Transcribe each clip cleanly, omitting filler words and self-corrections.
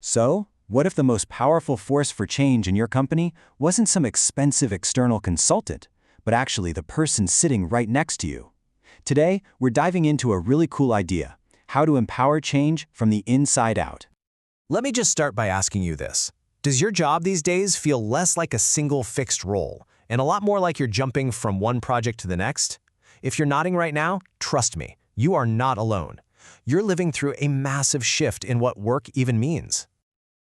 So, what if the most powerful force for change in your company wasn't some expensive external consultant, but actually the person sitting right next to you? Today, we're diving into a really cool idea: how to empower change from the inside out. Let me just start by asking you this. Does your job these days feel less like a single fixed role and a lot more like you're jumping from one project to the next? If you're nodding right now, trust me, you are not alone. You're living through a massive shift in what work even means.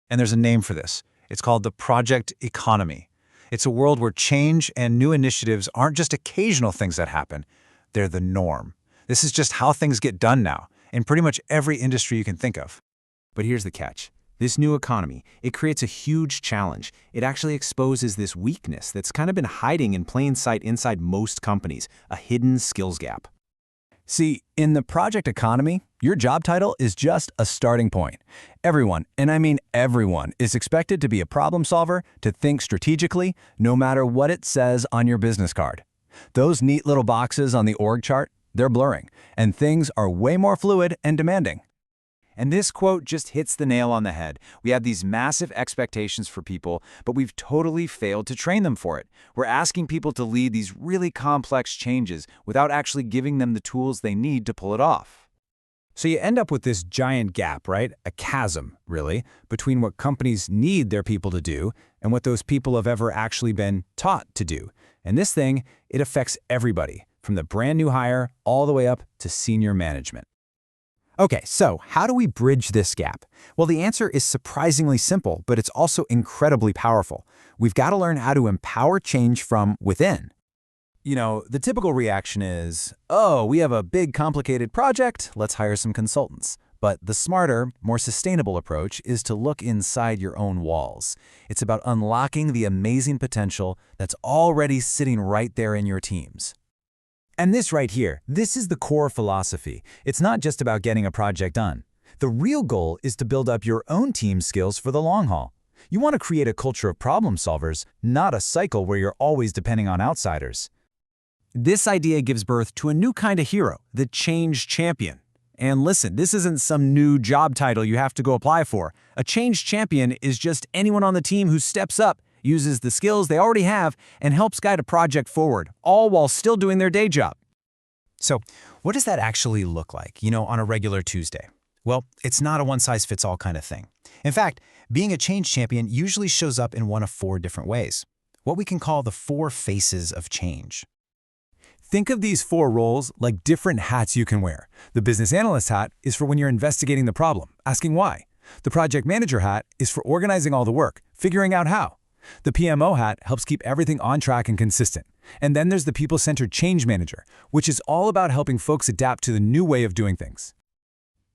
And there's a name for this. It's called the project economy. It's a world where change and new initiatives aren't just occasional things that happen. They're the norm. This is just how things get done now, in pretty much every industry you can think of. But here's the catch. This new economy, it creates a huge challenge. It actually exposes this weakness that's kind of been hiding in plain sight inside most companies, a hidden skills gap. See, in the project economy, your job title is just a starting point. Everyone, and I mean everyone, is expected to be a problem solver, to think strategically, no matter what it says on your business card. Those neat little boxes on the org chart, they're blurring, and things are way more fluid and demanding. And this quote just hits the nail on the head. We have these massive expectations for people, but we've totally failed to train them for it. We're asking people to lead these really complex changes without actually giving them the tools they need to pull it off. So you end up with this giant gap, right? A chasm, really, between what companies need their people to do and what those people have ever actually been taught to do. And this thing, it affects everybody, from the brand new hire all the way up to senior management. Okay, so how do we bridge this gap? Well, the answer is surprisingly simple, but it's also incredibly powerful. We've got to learn how to empower change from within. You know, the typical reaction is, oh, we have a big complicated project, let's hire some consultants. But the smarter, more sustainable approach is to look inside your own walls. It's about unlocking the amazing potential that's already sitting right there in your teams. And this right here, this is the core philosophy. It's not just about getting a project done. The real goal is to build up your own team skills for the long haul. You want to create a culture of problem solvers, not a cycle where you're always depending on outsiders. This idea gives birth to a new kind of hero, the change champion. And listen, this isn't some new job title you have to go apply for. A change champion is just anyone on the team who steps up, uses the skills they already have, and helps guide a project forward, all while still doing their day job. So, what does that actually look like, on a regular Tuesday? Well, it's not a one-size-fits-all kind of thing. In fact, being a change champion usually shows up in one of 4 different ways, what we can call the 4 faces of change. Think of these 4 roles like different hats you can wear. The business analyst hat is for when you're investigating the problem, asking why. The project manager hat is for organizing all the work, figuring out how. The PMO hat helps keep everything on track and consistent. And then there's the people-centered change manager, which is all about helping folks adapt to the new way of doing things.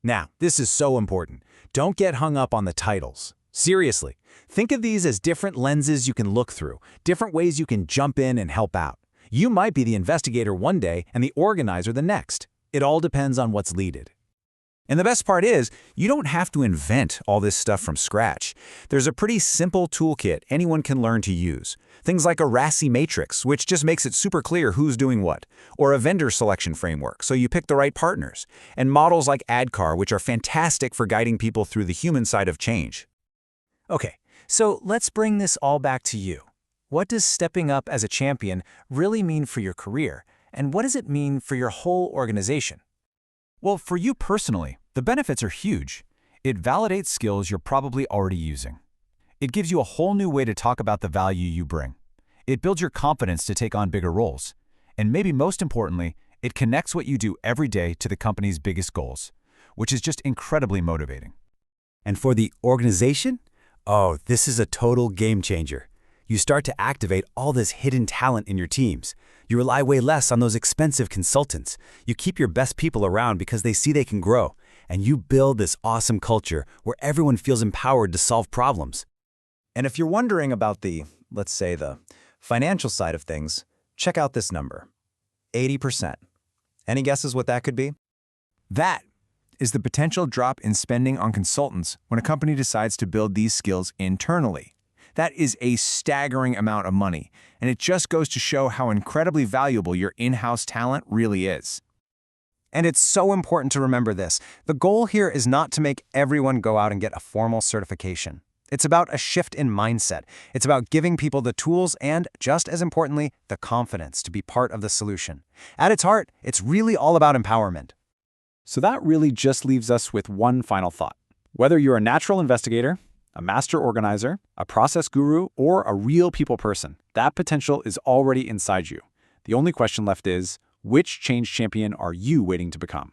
Now, this is so important. Don't get hung up on the titles. Seriously, think of these as different lenses you can look through, different ways you can jump in and help out. You might be the investigator one day and the organizer the next. It all depends on what's needed. And the best part is, you don't have to invent all this stuff from scratch. There's a pretty simple toolkit anyone can learn to use. Things like a RASI matrix, which just makes it super clear who's doing what, or a vendor selection framework, so you pick the right partners, and models like ADKAR, which are fantastic for guiding people through the human side of change. Okay, so let's bring this all back to you. What does stepping up as a champion really mean for your career, and what does it mean for your whole organization? Well, for you personally, the benefits are huge. It validates skills you're probably already using. It gives you a whole new way to talk about the value you bring. It builds your confidence to take on bigger roles. And maybe most importantly, it connects what you do every day to the company's biggest goals, which is just incredibly motivating. And for the organization? Oh, this is a total game changer. You start to activate all this hidden talent in your teams. You rely way less on those expensive consultants. You keep your best people around because they see they can grow. And you build this awesome culture where everyone feels empowered to solve problems. And if you're wondering about let's say the financial side of things, check out this number, 80%. Any guesses what that could be? That is the potential drop in spending on consultants when a company decides to build these skills internally. That is a staggering amount of money, and it just goes to show how incredibly valuable your in-house talent really is. And it's so important to remember this. The goal here is not to make everyone go out and get a formal certification. It's about a shift in mindset. It's about giving people the tools and, just as importantly, the confidence to be part of the solution. At its heart, it's really all about empowerment. So that really just leaves us with one final thought. Whether you're a natural investigator, a master organizer, a process guru, or a real people person, that potential is already inside you. The only question left is, which change champion are you waiting to become?